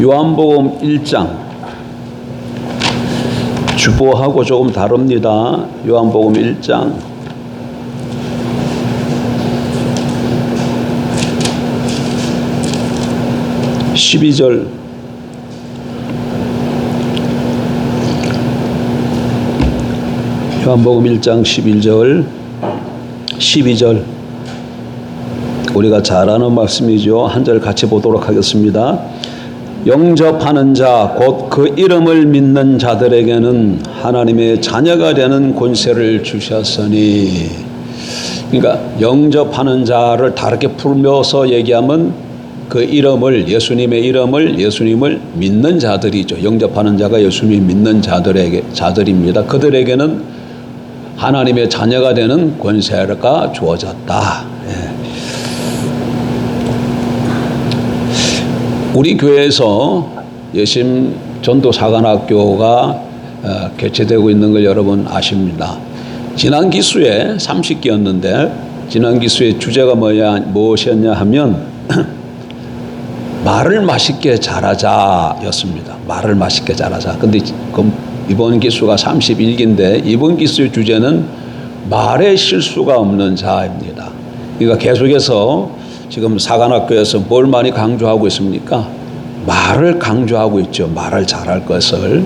요한복음 1장 주보하고 조금 다릅니다. 요한복음 1장 12절 요한복음 1장 12절 우리가 잘 아는 말씀이죠. 한 절 같이 보도록 하겠습니다. 영접하는 자 곧 그 이름을 믿는 자들에게는 하나님의 자녀가 되는 권세를 주셨으니. 그러니까 영접하는 자를 다르게 풀면서 얘기하면 그 이름을 예수님을 믿는 자들이죠. 영접하는 자가 예수님 믿는 자들입니다. 그들에게는 하나님의 자녀가 되는 권세가 주어졌다. 우리 교회에서 예심 전도사관학교가 개최되고 있는 걸 여러분 아십니다. 지난 기수에 30기였는데 지난 기수의 주제가 무엇이었냐 하면 말을 맛있게 잘하자 였습니다. 말을 맛있게 잘하자. 근데 이번 기수가 31기인데 이번 기수의 주제는 말에 실수가 없는 자입니다. 그러니까 계속해서 지금 사관학교에서 뭘 많이 강조하고 있습니까? 말을 강조하고 있죠. 말을 잘할 것을.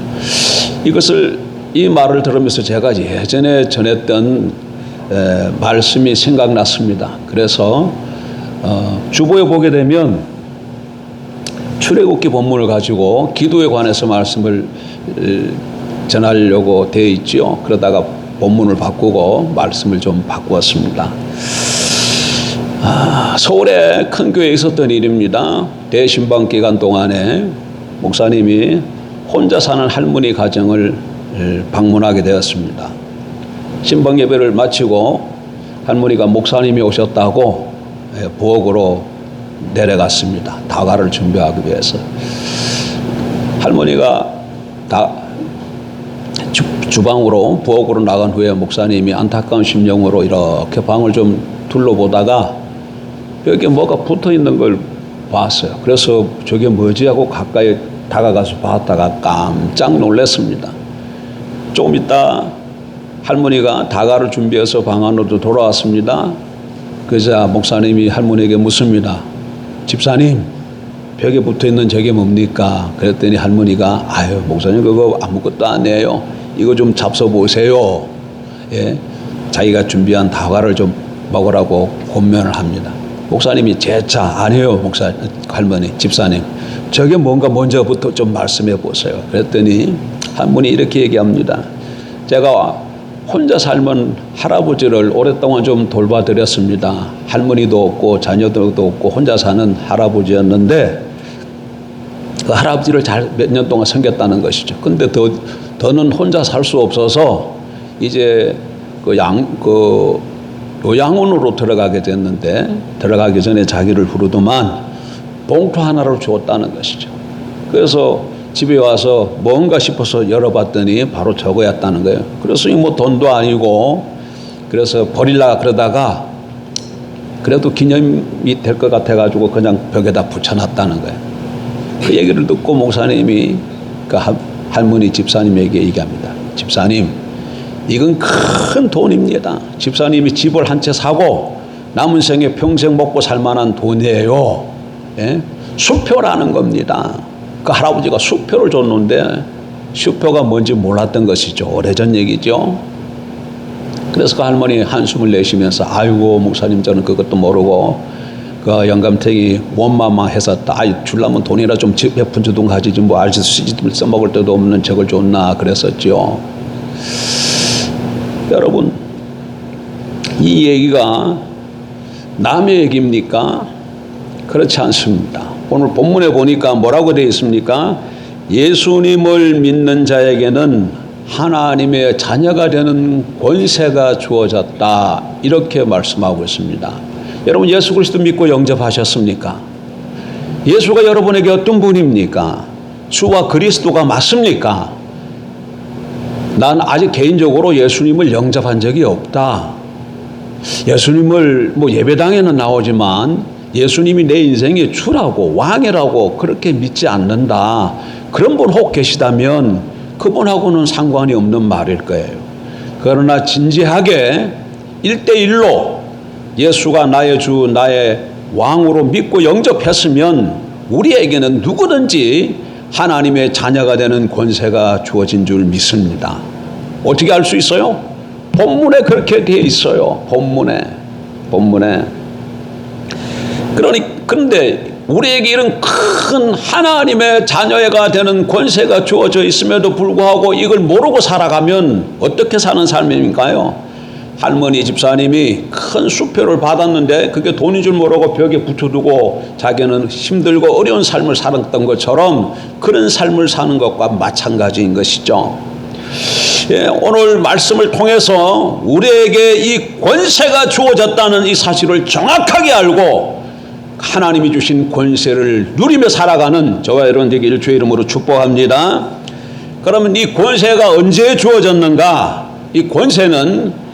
이 말을 들으면서 제가 예전에 전했던 말씀이 생각났습니다. 그래서 주보에 보게 되면 출애굽기 본문을 가지고 기도에 관해서 말씀을 전하려고 되어 있죠. 그러다가 본문을 바꾸고 말씀을 좀 바꾸었습니다. 서울에 큰 교회에 있었던 일입니다. 대신방 기간 동안에 목사님이 혼자 사는 할머니 가정을 방문하게 되었습니다. 신방 예배를 마치고 할머니가 목사님이 오셨다고 부엌으로 내려갔습니다. 다과를 준비하기 위해서. 할머니가 주방으로 부엌으로 나간 후에 목사님이 안타까운 심령으로 이렇게 방을 좀 둘러보다가 여기에 뭐가 붙어 있는 걸 봤어요. 그래서 저게 뭐지 하고 가까이 다가가서 봤다가 깜짝 놀랐습니다. 조금 있다 할머니가 다과를 준비해서 방 안으로 돌아왔습니다. 그러자 목사님이 할머니에게 묻습니다. 집사님, 벽에 붙어 있는 저게 뭡니까? 그랬더니 할머니가 아유 목사님 그거 아무것도 아니에요. 이거 좀 잡숴보세요. 예, 자기가 준비한 다과를 좀 먹으라고 권면을 합니다. 목사님이 재차 아니에요 할머니 집사님 저게 뭔가 먼저부터 좀 말씀해 보세요. 그랬더니 할머니 이렇게 얘기합니다. 제가 혼자 살면 할아버지를 오랫동안 좀 돌봐드렸습니다. 할머니도 없고 자녀들도 없고 혼자 사는 할아버지였는데 그 할아버지를 잘 몇 년 동안 섬겼다는 것이죠. 근데 더는 혼자 살 수 없어서 이제 요양원으로 들어가게 됐는데 들어가기 전에 자기를 부르더만 봉투 하나를 주었다는 것이죠. 그래서 집에 와서 뭔가 싶어서 열어봤더니 바로 저거였다는 거예요. 그래서 뭐 돈도 아니고 그래서 버리려고 그러다가 그래도 기념이 될 것 같아가지고 그냥 벽에다 붙여놨다는 거예요. 그 얘기를 듣고 목사님이 그 할머니 집사님에게 얘기합니다. 집사님, 이건 큰 돈입니다. 집사님이 집을 한 채 사고 남은 생에 평생 먹고 살 만한 돈이에요. 예? 수표라는 겁니다. 그 할아버지가 수표를 줬는데 수표가 뭔지 몰랐던 것이죠. 오래전 얘기죠. 그래서 그 할머니 한숨을 내쉬면서 아이고 목사님 저는 그것도 모르고 그 영감탱이 원마마해서 주려면 돈이라 좀 몇 푼 주든 가지지 뭐 알지 써먹을 데도 없는 저걸 줬나 그랬었죠. 여러분 이 얘기가 남의 얘기입니까? 그렇지 않습니다. 오늘 본문에 보니까 뭐라고 되어 있습니까? 예수님을 믿는 자에게는 하나님의 자녀가 되는 권세가 주어졌다 이렇게 말씀하고 있습니다. 여러분 예수 그리스도 믿고 영접하셨습니까? 예수가 여러분에게 어떤 분입니까? 주와 그리스도가 맞습니까? 난 아직 개인적으로 예수님을 영접한 적이 없다. 예수님을 예배당에는 나오지만 예수님이 내 인생의 주라고 왕이라고 그렇게 믿지 않는다. 그런 분 혹 계시다면 그분하고는 상관이 없는 말일 거예요. 그러나 진지하게 1대1로 예수가 나의 주, 나의 왕으로 믿고 영접했으면 우리에게는 누구든지 하나님의 자녀가 되는 권세가 주어진 줄 믿습니다. 어떻게 알 수 있어요? 본문에 그렇게 되어 있어요. 본문에. 그런데 우리에게 이런 큰 하나님의 자녀가 되는 권세가 주어져 있음에도 불구하고 이걸 모르고 살아가면 어떻게 사는 삶입니까요? 할머니 집사님이 큰 수표를 받았는데 그게 돈인 줄 모르고 벽에 붙여두고 자기는 힘들고 어려운 삶을 살았던 것처럼 그런 삶을 사는 것과 마찬가지인 것이죠. 예, 오늘 말씀을 통해서 우리에게 이 권세가 주어졌다는 이 사실을 정확하게 알고 하나님이 주신 권세를 누리며 살아가는 저와 여러분 되기를 주의 이름으로 축복합니다. 그러면 이 권세가 언제 주어졌는가? 이 권세는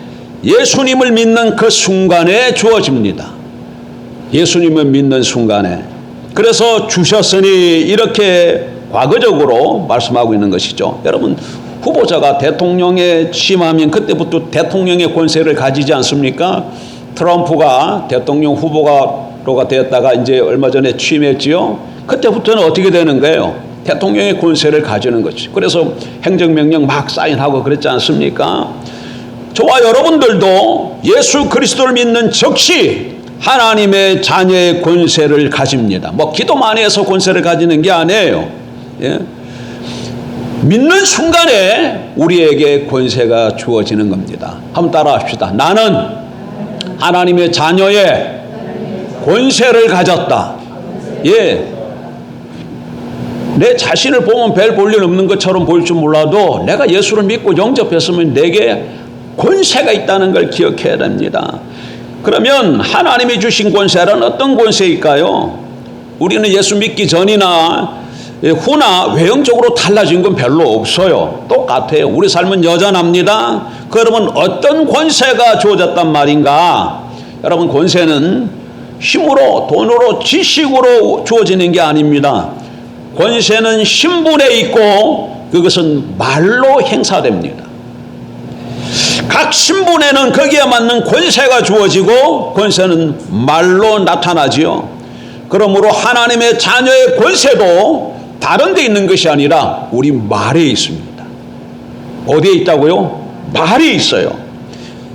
예수님을 믿는 그 순간에 주어집니다. 예수님을 믿는 순간에. 그래서 주셨으니 이렇게 과거적으로 말씀하고 있는 것이죠. 여러분, 후보자가 대통령에 취임하면 그때부터 대통령의 권세를 가지지 않습니까? 트럼프가 대통령 후보가 되었다가 이제 얼마 전에 취임했지요. 그때부터는 어떻게 되는 거예요? 대통령의 권세를 가지는 거지. 그래서 행정명령 막 사인하고 그랬지 않습니까? 저와 여러분들도 예수 그리스도를 믿는 즉시 하나님의 자녀의 권세를 가집니다. 뭐 기도 많이 해서 권세를 가지는 게 아니에요. 예? 믿는 순간에 우리에게 권세가 주어지는 겁니다. 한번 따라합시다. 나는 하나님의 자녀의 권세를 가졌다. 예. 내 자신을 보면 별 볼 일 없는 것처럼 보일 줄 몰라도 내가 예수를 믿고 영접했으면 내게 권세가 있다는 걸 기억해야 됩니다. 그러면 하나님이 주신 권세란 어떤 권세일까요? 우리는 예수 믿기 전이나 후나 외형적으로 달라진 건 별로 없어요. 똑같아요. 우리 삶은 여전합니다. 그러면 어떤 권세가 주어졌단 말인가? 여러분, 권세는 힘으로, 돈으로, 지식으로 주어지는 게 아닙니다. 권세는 신분에 있고 그것은 말로 행사됩니다. 각 신분에는 거기에 맞는 권세가 주어지고 권세는 말로 나타나지요. 그러므로 하나님의 자녀의 권세도 다른 데 있는 것이 아니라 우리 말에 있습니다. 어디에 있다고요? 말에 있어요.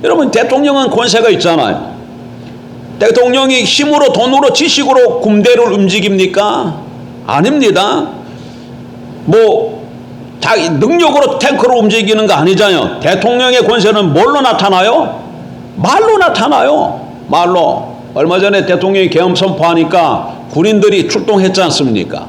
여러분, 대통령은 권세가 있잖아요. 대통령이 힘으로, 돈으로, 지식으로 군대를 움직입니까? 아닙니다. 자기 능력으로 탱크를 움직이는 거 아니잖아요. 대통령의 권세는 뭘로 나타나요? 말로 나타나요. 말로. 얼마 전에 대통령이 계엄 선포하니까 군인들이 출동했지 않습니까?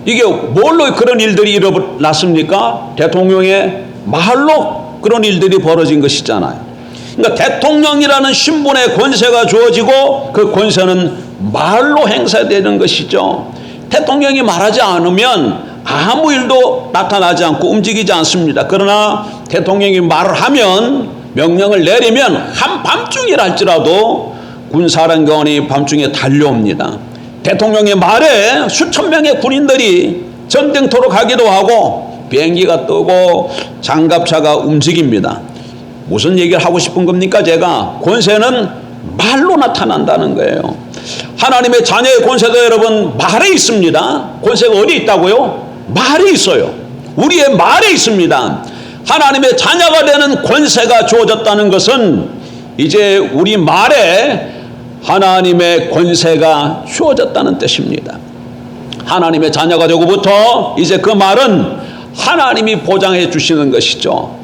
이게 뭘로 그런 일들이 일어났습니까? 대통령의 말로 그런 일들이 벌어진 것이잖아요. 그러니까 대통령이라는 신분의 권세가 주어지고 그 권세는 말로 행사되는 것이죠. 대통령이 말하지 않으면 아무 일도 나타나지 않고 움직이지 않습니다. 그러나 대통령이 말을 하면, 명령을 내리면 한밤중이라 할지라도 군사령관이 밤중에 달려옵니다. 대통령의 말에 수천 명의 군인들이 전쟁터로 가기도 하고 비행기가 뜨고 장갑차가 움직입니다. 무슨 얘기를 하고 싶은 겁니까? 제가 권세는 말로 나타난다는 거예요. 하나님의 자녀의 권세도 여러분 말에 있습니다. 권세가 어디 있다고요? 말에 있어요. 우리의 말에 있습니다. 하나님의 자녀가 되는 권세가 주어졌다는 것은 이제 우리 말에 하나님의 권세가 주어졌다는 뜻입니다. 하나님의 자녀가 되고부터 이제 그 말은 하나님이 보장해 주시는 것이죠.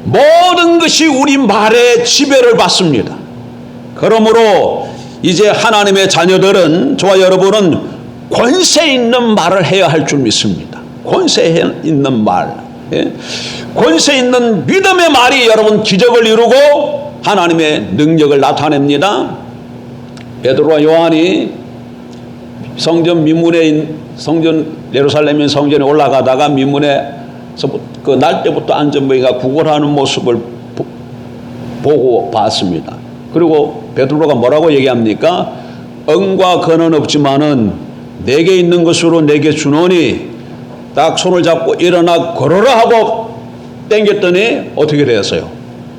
모든 것이 우리 말에 지배를 받습니다. 그러므로 이제 하나님의 자녀들은, 저와 여러분은 권세 있는 말을 해야 할 줄 믿습니다. 권세 있는 말, 권세 있는 믿음의 말이 여러분 기적을 이루고 하나님의 능력을 나타냅니다. 베드로와 요한이 성전 예루살렘 성전에 올라가다가 민문에서 그 날 때부터 안전부가 구걸하는 모습을 보고 봤습니다. 그리고 베드로가 뭐라고 얘기합니까? 은과 금은 없지만은 내게 있는 것으로 내게 주노니 딱 손을 잡고 일어나 걸어라 하고 당겼더니 어떻게 되었어요?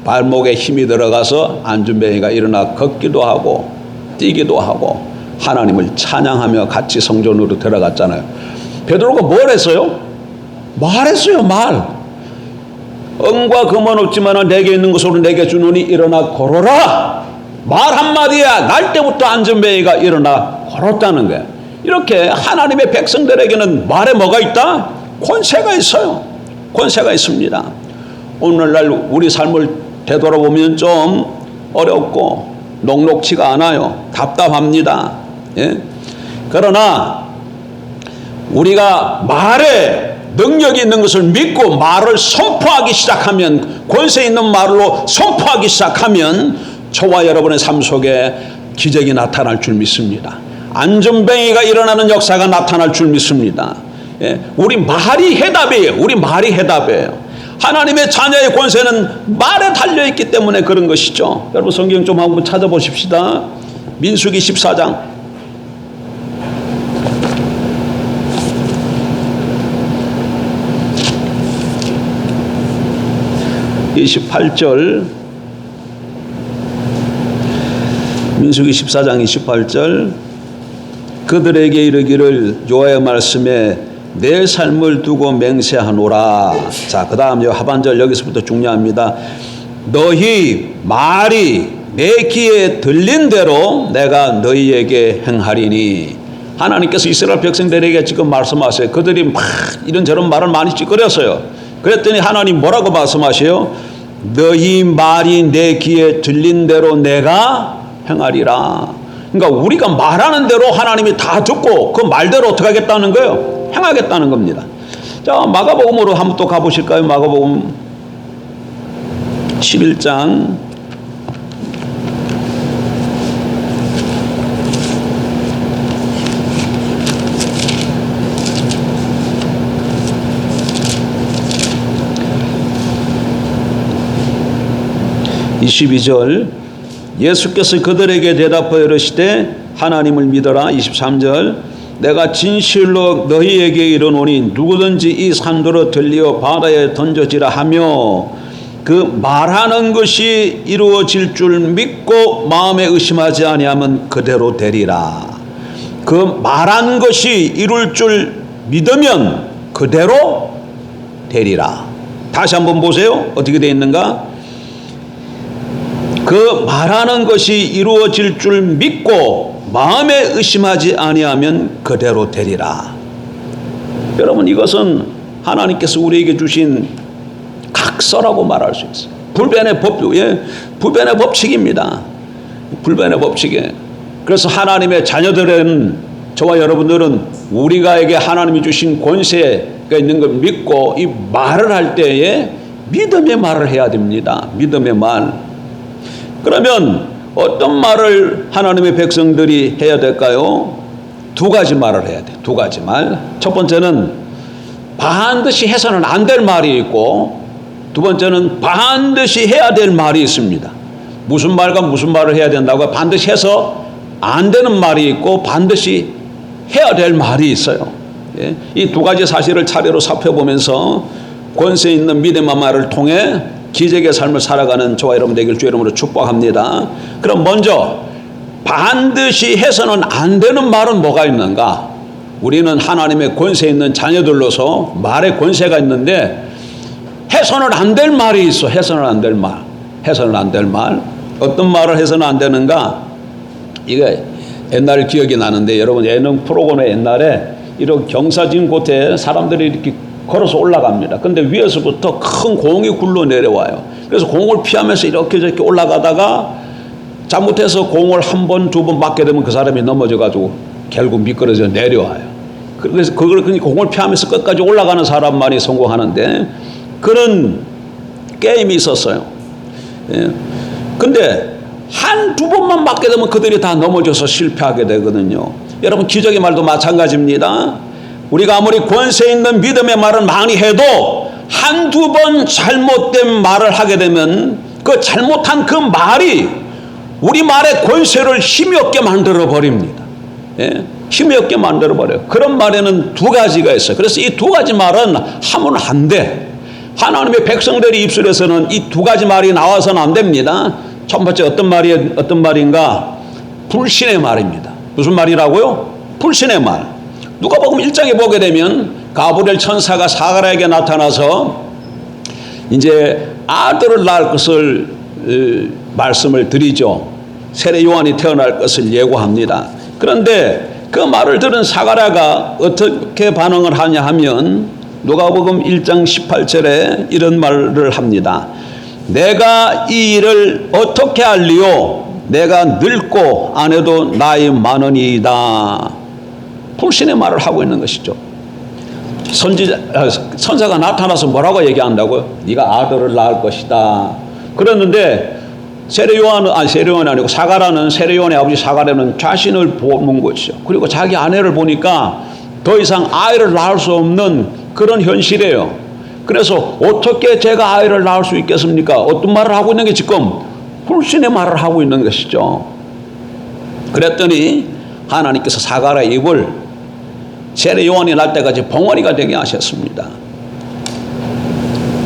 발목에 힘이 들어가서 안준뱅이가 일어나 걷기도 하고 뛰기도 하고 하나님을 찬양하며 같이 성전으로 들어갔잖아요. 베드로가 뭘 했어요? 말했어요. 말. 은과 금은 없지만 내게 있는 것으로 내게 주노니 일어나 걸어라. 말 한마디야. 날 때부터 안전뱅이가 일어나 걸었다는 거예요. 이렇게 하나님의 백성들에게는 말에 뭐가 있다? 권세가 있어요. 권세가 있습니다. 오늘날 우리 삶을 되돌아보면 좀 어렵고 녹록지가 않아요. 답답합니다. 예? 그러나 우리가 말에 능력이 있는 것을 믿고 말을 선포하기 시작하면, 권세 있는 말로 선포하기 시작하면 저와 여러분의 삶 속에 기적이 나타날 줄 믿습니다. 안전뱅이가 일어나는 역사가 나타날 줄 믿습니다. 예? 우리 말이 해답이에요. 우리 말이 해답이에요. 하나님의 자녀의 권세는 말에 달려있기 때문에 그런 것이죠. 여러분 성경 좀 한번 찾아보십시다. 민수기 14장 28절, 민수기 14장 28절, 그들에게 이르기를 여호와의 말씀에 내 삶을 두고 맹세하노라. 자, 그 다음 하반절 여기서부터 중요합니다. 너희 말이 내 귀에 들린 대로 내가 너희에게 행하리니. 하나님께서 이스라엘 백성들에게 지금 말씀하세요. 그들이 막 이런저런 말을 많이 찌그렸어요. 그랬더니 하나님 뭐라고 말씀하세요? 너희 말이 내 귀에 들린 대로 내가 행하리라. 그러니까 우리가 말하는 대로 하나님이 다 듣고 그 말대로 어떻게 하겠다는 거예요? 행하겠다는 겁니다. 자, 마가복음으로 한번 또 가보실까요? 마가복음 11장 22절, 예수께서 그들에게 대답하여 이르시되 하나님을 믿어라. 23절, 내가 진실로 너희에게 이르노니 누구든지 이 산도로 들리어 바다에 던져지라 하며 그 말하는 것이 이루어질 줄 믿고 마음에 의심하지 아니하면 그대로 되리라. 그 말한 것이 이룰 줄 믿으면 그대로 되리라. 다시 한번 보세요. 어떻게 되어 있는가? 그 말하는 것이 이루어질 줄 믿고 마음에 의심하지 아니하면 그대로 되리라. 여러분, 이것은 하나님께서 우리에게 주신 각서라고 말할 수 있어요. 불변의 법, 불변의 법칙입니다. 불변의 법칙에. 그래서 하나님의 자녀들은, 저와 여러분들은 우리가에게 하나님이 주신 권세가 있는 걸 믿고 이 말을 할 때에 믿음의 말을 해야 됩니다. 믿음의 말. 그러면 어떤 말을 하나님의 백성들이 해야 될까요? 두 가지 말을 해야 돼요. 두 가지 말. 첫 번째는 반드시 해서는 안 될 말이 있고, 두 번째는 반드시 해야 될 말이 있습니다. 무슨 말과 무슨 말을 해야 된다고? 반드시 해서 안 되는 말이 있고 반드시 해야 될 말이 있어요. 예? 이 두 가지 사실을 차례로 살펴보면서 권세 있는 믿음의 말을 통해 기적의 삶을 살아가는 저와 여러분 되길 주 이름으로 축복합니다. 그럼 먼저 반드시 해서는 안 되는 말은 뭐가 있는가? 우리는 하나님의 권세 있는 자녀들로서 말에 권세가 있는데 해서는 안 될 말이 있어. 해서는 안 될 말. 해서는 안 될 말. 어떤 말을 해서는 안 되는가? 이게 옛날 기억이 나는데, 여러분 예능 프로그램에 옛날에 이런 경사진 곳에 사람들이 이렇게 걸어서 올라갑니다. 근데 위에서부터 큰 공이 굴러 내려와요. 그래서 공을 피하면서 이렇게 저렇게 올라가다가 잘못해서 공을 한 번, 두 번 맞게 되면 그 사람이 넘어져가지고 결국 미끄러져 내려와요. 그래서 그걸 공을 피하면서 끝까지 올라가는 사람만이 성공하는데 그런 게임이 있었어요. 예. 근데 한두 번만 맞게 되면 그들이 다 넘어져서 실패하게 되거든요. 여러분, 기적의 말도 마찬가지입니다. 우리가 아무리 권세 있는 믿음의 말을 많이 해도 한두 번 잘못된 말을 하게 되면 그 잘못한 그 말이 우리 말의 권세를 힘이 없게 만들어 버립니다. 예? 힘이 없게 만들어버려요. 그런 말에는 두 가지가 있어요. 그래서 이 두 가지 말은 하면 안 돼. 하나님의 백성들의 입술에서는 이 두 가지 말이 나와서는 안 됩니다. 첫 번째 어떤 말인가? 불신의 말입니다. 무슨 말이라고요? 불신의 말. 누가복음 1장에 보게 되면 가브리엘 천사가 사가랴에게 나타나서 이제 아들을 낳을 것을 말씀을 드리죠. 세례 요한이 태어날 것을 예고합니다. 그런데 그 말을 들은 사가랴가 어떻게 반응을 하냐 하면 누가복음 1장 18절에 이런 말을 합니다. 내가 이 일을 어떻게 알리요? 내가 늙고 아내도 나이 많으니이다. 불신의 말을 하고 있는 것이죠. 선사가 나타나서 뭐라고 얘기한다고요? 네가 아들을 낳을 것이다. 그랬는데 세례요한이 아니고 사가랴는, 세례요한의 아버지 사가랴는 자신을 보는 것이죠. 그리고 자기 아내를 보니까 더 이상 아이를 낳을 수 없는 그런 현실이에요. 그래서 어떻게 제가 아이를 낳을 수 있겠습니까? 어떤 말을 하고 있는 게 지금 불신의 말을 하고 있는 것이죠. 그랬더니 하나님께서 사가랴의 입을 세례 요한이 날 때까지 벙어리가 되게 하셨습니다.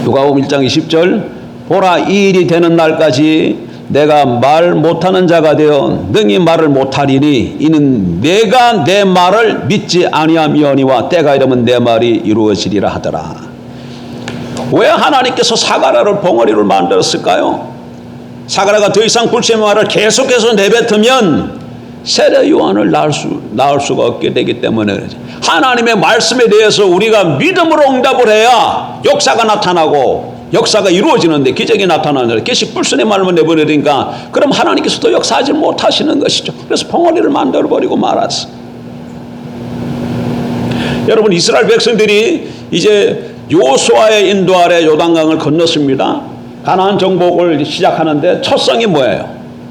누가복음 1장 20절 보라, 이 일이 되는 날까지 내가 말 못하는 자가 되어 능히 말을 못하리니 이는 내가 내 말을 믿지 아니함이오니와 때가 이르면 내 말이 이루어지리라 하더라. 왜 하나님께서 사가랴를 벙어리를 만들었을까요? 사가랴가 더 이상 불신의 말을 계속해서 내뱉으면 세례 요한을 낳을 수가 없게 되기 때문에 그러죠. 하나님의 말씀에 대해서 우리가 믿음으로 응답을 해야 역사가 나타나고 역사가 이루어지는데, 기적이 나타나는데 계속 불신의 말만 내버리니까 그럼 하나님께서 더 역사하지 못하시는 것이죠. 그래서 벙어리를 만들어버리고 말았어. 여러분, 이스라엘 백성들이 이제 여호수아의 인도 아래 요단강을 건넜습니다. 가나안 정복을 시작하는데 첫 성이 뭐예요?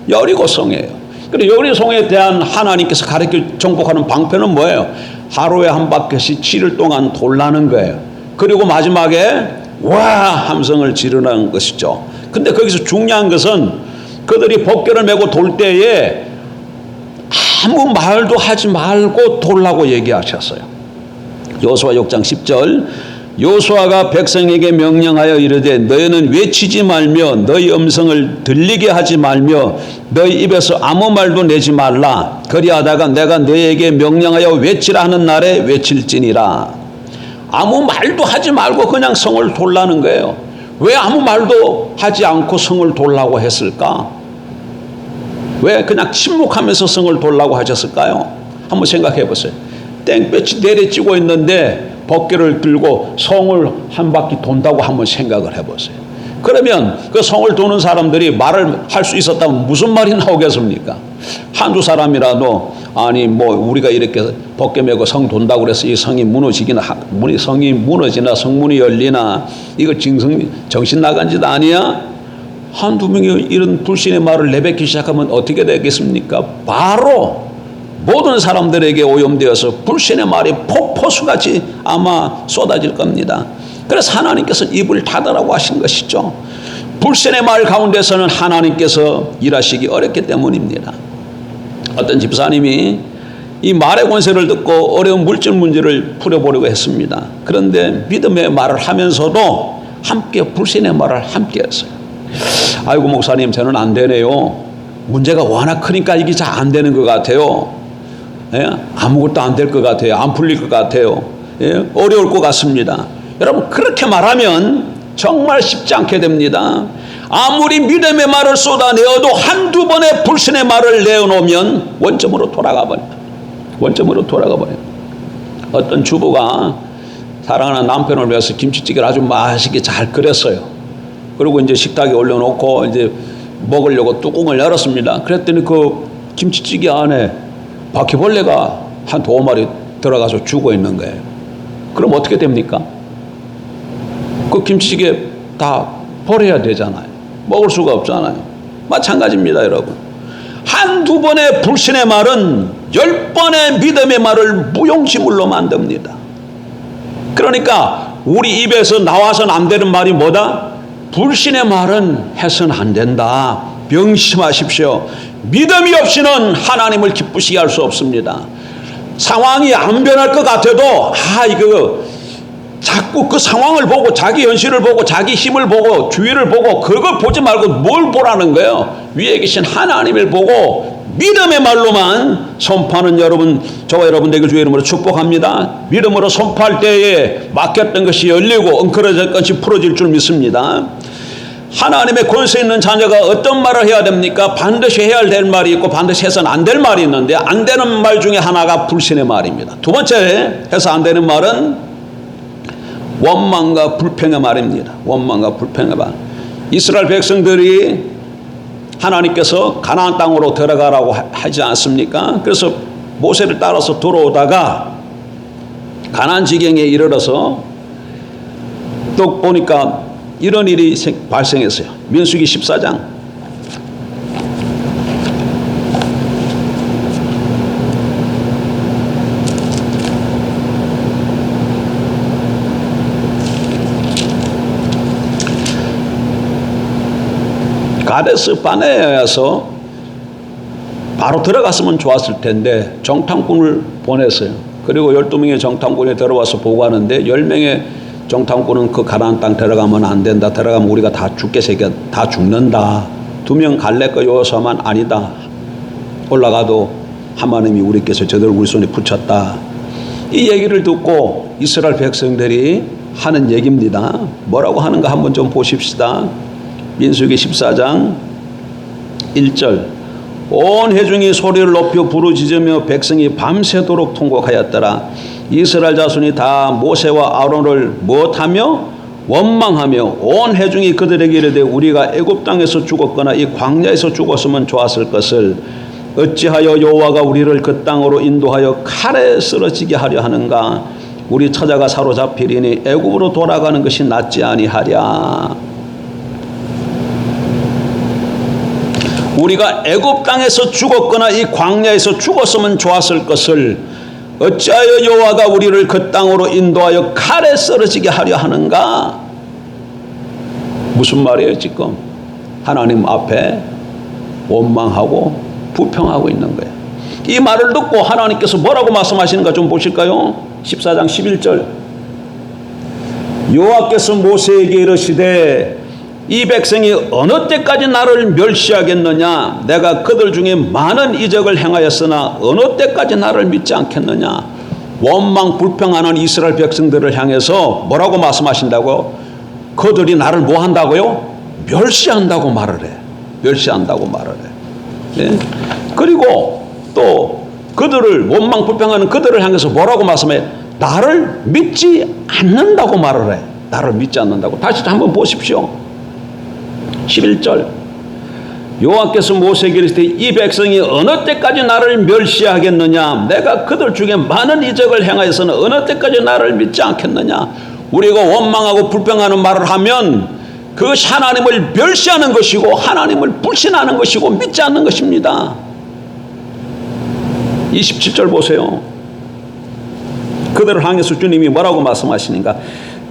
여리고성이에요. 그리고 여리고성에 대한 하나님께서 가르쳐 정복하는 방편은 뭐예요? 하루에 한 바퀴씩 7일 동안 돌라는 거예요. 그리고 마지막에 와 함성을 지르는 것이죠. 근데 거기서 중요한 것은 그들이 법궤를 메고 돌 때에 아무 말도 하지 말고 돌라고 얘기하셨어요. 여호수아 6장 10절 여호수아가 백성에게 명령하여 이르되 너희는 외치지 말며 너희 음성을 들리게 하지 말며 너희 입에서 아무 말도 내지 말라. 그리하다가 내가 너희에게 명령하여 외치라 하는 날에 외칠지니라. 아무 말도 하지 말고 그냥 성을 돌라는 거예요. 왜 아무 말도 하지 않고 성을 돌라고 했을까? 왜 그냥 침묵하면서 성을 돌라고 하셨을까요? 한번 생각해 보세요. 땡볕이 내리쬐고 있는데 법궤를 들고 성을 한 바퀴 돈다고 한번 생각을 해보세요. 그러면 그 성을 도는 사람들이 말을 할 수 있었다면 무슨 말이 나오겠습니까? 한두 사람이라도 아니 뭐 우리가 이렇게 법궤 메고 성 돈다고 그래서 이 성이 무너지기나 성이 무너지나 성문이 열리나 이거 정신 나간 짓 아니야? 한두 명이 이런 불신의 말을 내뱉기 시작하면 어떻게 되겠습니까? 바로 모든 사람들에게 오염되어서 불신의 말이 폭포수같이 아마 쏟아질 겁니다. 그래서 하나님께서 입을 닫으라고 하신 것이죠. 불신의 말 가운데서는 하나님께서 일하시기 어렵기 때문입니다. 어떤 집사님이 이 말의 권세를 듣고 어려운 물질 문제를 풀어보려고 했습니다. 그런데 믿음의 말을 하면서도 함께 불신의 말을 함께 했어요. 아이고 목사님 저는 안 되네요. 문제가 워낙 크니까 이게 잘 안 되는 것 같아요. 예? 아무것도 안 될 것 같아요. 안 풀릴 것 같아요. 예? 어려울 것 같습니다. 여러분 그렇게 말하면 정말 쉽지 않게 됩니다. 아무리 믿음의 말을 쏟아내어도 한두 번의 불신의 말을 내어놓으면 원점으로 돌아가 버려요. 원점으로 돌아가 버려요. 어떤 주부가 사랑하는 남편을 위해서 김치찌개를 아주 맛있게 잘 끓였어요. 그리고 이제 식탁에 올려놓고 이제 먹으려고 뚜껑을 열었습니다. 그랬더니 그 김치찌개 안에 바퀴벌레가 한 2마리 들어가서 죽어 있는 거예요. 그럼 어떻게 됩니까? 그 김치찌개 다 버려야 되잖아요. 먹을 수가 없잖아요. 마찬가지입니다, 여러분. 한두 번의 불신의 말은 10번의 믿음의 말을 무용지물로 만듭니다. 그러니까 우리 입에서 나와서는 안 되는 말이 뭐다? 불신의 말은 해서는 안 된다. 명심하십시오. 믿음이 없이는 하나님을 기쁘시게 할 수 없습니다. 상황이 안 변할 것 같아도 이거 자꾸 그 상황을 보고 자기 현실을 보고 자기 힘을 보고 주위를 보고 그걸 보지 말고 뭘 보라는 거예요? 위에 계신 하나님을 보고 믿음의 말로만 선포하는 여러분, 저와 여러분 되길 주의 이름으로 축복합니다. 믿음으로 선포할 때에 막혔던 것이 열리고 엉클어졌던 것이 풀어질 줄 믿습니다. 하나님의 권세 있는 자녀가 어떤 말을 해야 됩니까? 반드시 해야 될 말이 있고 반드시 해서는 안 될 말이 있는데, 안 되는 말 중에 하나가 불신의 말입니다. 두 번째 해서 안 되는 말은 원망과 불평의 말입니다. 원망과 불평의 말. 이스라엘 백성들이 하나님께서 가나안 땅으로 들어가라고 하지 않습니까? 그래서 모세를 따라서 들어오다가 가나안 지경에 이르러서 또 보니까 이런 일이 발생했어요. 민수기 14장. 가데스 바네아에서 바로 들어갔으면 좋았을 텐데 정탐꾼을 보냈어요. 그리고 12명의 정탐꾼이 들어와서 보고하는데 10명의 정탐꾼은 그 가나안 땅 들어가면 안 된다. 들어가면 우리가 다 죽게 새겨 다 죽는다. 2명 갈렙과 여호수아만 아니다. 올라가도 하나님이 우리께서 저들 우리 손에 붙였다. 이 얘기를 듣고 이스라엘 백성들이 하는 얘기입니다. 뭐라고 하는가 한번 좀 보십시다. 민수기 14장 1절. 온 회중이 소리를 높여 부르짖으며 백성이 밤새도록 통곡하였더라. 이스라엘 자손이 다 모세와 아론을 무엇하며 원망하며 온 회중이 그들에게 이르되 우리가 애굽 땅에서 죽었거나 이 광야에서 죽었으면 좋았을 것을 어찌하여 여호와가 우리를 그 땅으로 인도하여 칼에 쓰러지게 하려 하는가? 우리 처자가 사로잡히리니 애굽으로 돌아가는 것이 낫지 아니하랴. 우리가 애굽 땅에서 죽었거나 이 광야에서 죽었으면 좋았을 것을 어찌하여 여호와가 우리를 그 땅으로 인도하여 칼에 쓰러지게 하려 하는가? 무슨 말이에요 지금? 하나님 앞에 원망하고 불평하고 있는 거예요. 이 말을 듣고 하나님께서 뭐라고 말씀하시는가 좀 보실까요? 14장 11절. 여호와께서 모세에게 이르시되 이 백성이 어느 때까지 나를 멸시하겠느냐? 내가 그들 중에 많은 이적을 행하였으나 어느 때까지 나를 믿지 않겠느냐? 원망 불평하는 이스라엘 백성들을 향해서 뭐라고 말씀하신다고? 그들이 나를 뭐 한다고요? 멸시한다고 말을 해. 멸시한다고 말을 해. 네? 그리고 또 그들을 원망 불평하는 그들을 향해서 뭐라고 말씀해? 나를 믿지 않는다고 말을 해. 나를 믿지 않는다고. 다시 한번 보십시오. 11절. 여호와께서 모세에게 이르시되 이 백성이 어느 때까지 나를 멸시하겠느냐? 내가 그들 중에 많은 이적을 행하여서는 어느 때까지 나를 믿지 않겠느냐? 우리가 원망하고 불평하는 말을 하면 그것이 하나님을 멸시하는 것이고 하나님을 불신하는 것이고 믿지 않는 것입니다. 27절 보세요. 그들을 향해서 주님이 뭐라고 말씀하시는가?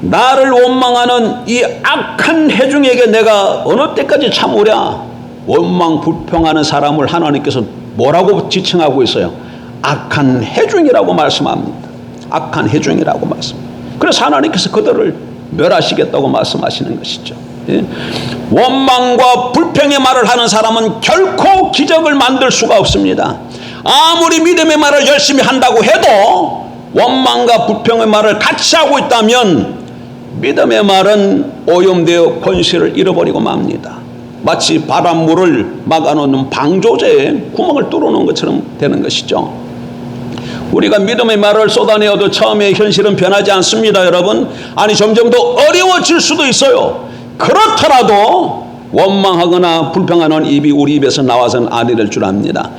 나를 원망하는 이 악한 회중에게 내가 어느 때까지 참으랴? 원망 불평하는 사람을 하나님께서 뭐라고 지칭하고 있어요? 악한 회중이라고 말씀합니다. 악한 회중이라고 말씀. 그래서 하나님께서 그들을 멸하시겠다고 말씀하시는 것이죠. 예? 원망과 불평의 말을 하는 사람은 결코 기적을 만들 수가 없습니다. 아무리 믿음의 말을 열심히 한다고 해도 원망과 불평의 말을 같이 하고 있다면 믿음의 말은 오염되어 권세를 잃어버리고 맙니다. 마치 바닷물을 막아놓는 방조제에 구멍을 뚫어놓은 것처럼 되는 것이죠. 우리가 믿음의 말을 쏟아내어도 처음에 현실은 변하지 않습니다, 여러분. 아니 점점 더 어려워질 수도 있어요. 그렇더라도 원망하거나 불평하는 입이 우리 입에서 나와서는 안 될 줄 압니다.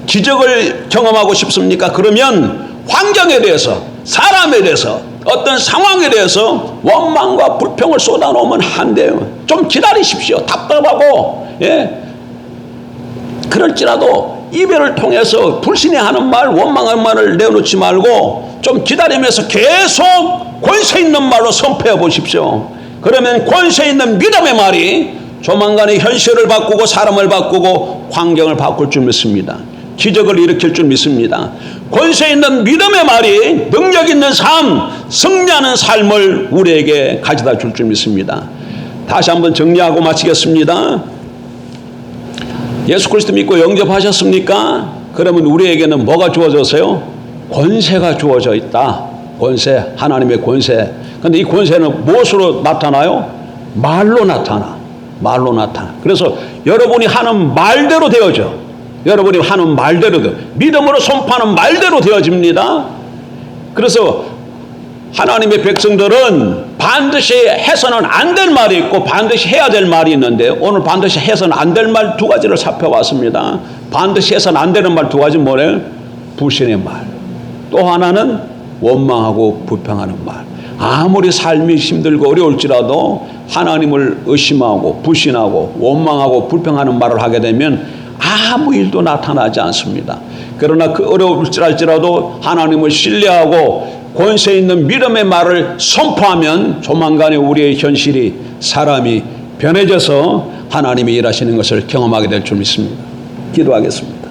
기적을 경험하고 싶습니까? 그러면 환경에 대해서, 사람에 대해서, 어떤 상황에 대해서 원망과 불평을 쏟아놓으면 안 돼요. 좀 기다리십시오. 답답하고, 예. 그럴지라도 이별을 통해서 불신이 하는 말, 원망하는 말을 내어놓지 말고 좀 기다리면서 계속 권세 있는 말로 선포해 보십시오. 그러면 권세 있는 믿음의 말이 조만간에 현실을 바꾸고 사람을 바꾸고 환경을 바꿀 줄 믿습니다. 기적을 일으킬 줄 믿습니다. 권세 있는 믿음의 말이 능력 있는 삶, 승리하는 삶을 우리에게 가져다 줄 줄 믿습니다. 다시 한번 정리하고 마치겠습니다. 예수 그리스도 믿고 영접하셨습니까? 그러면 우리에게는 뭐가 주어졌어요? 권세가 주어져 있다. 권세, 하나님의 권세. 그런데 이 권세는 무엇으로 나타나요? 말로 나타나. 말로 나타나. 그래서 여러분이 하는 말대로 되어져. 여러분이 하는 말대로 믿음으로 선포하는 말대로 되어집니다. 그래서 하나님의 백성들은 반드시 해서는 안 될 말이 있고 반드시 해야 될 말이 있는데 오늘 반드시 해서는 안 될 말 두 가지를 살펴봤습니다. 반드시 해서는 안 되는 말 두 가지 뭐래요? 불신의 말. 또 하나는 원망하고 불평하는 말. 아무리 삶이 힘들고 어려울지라도 하나님을 의심하고 불신하고 원망하고 불평하는 말을 하게 되면 아무 일도 나타나지 않습니다. 그러나 그 어려울지라도 하나님을 신뢰하고 권세 있는 믿음의 말을 선포하면 조만간에 우리의 현실이 사람이 변해져서 하나님이 일하시는 것을 경험하게 될 줄 믿습니다. 기도하겠습니다.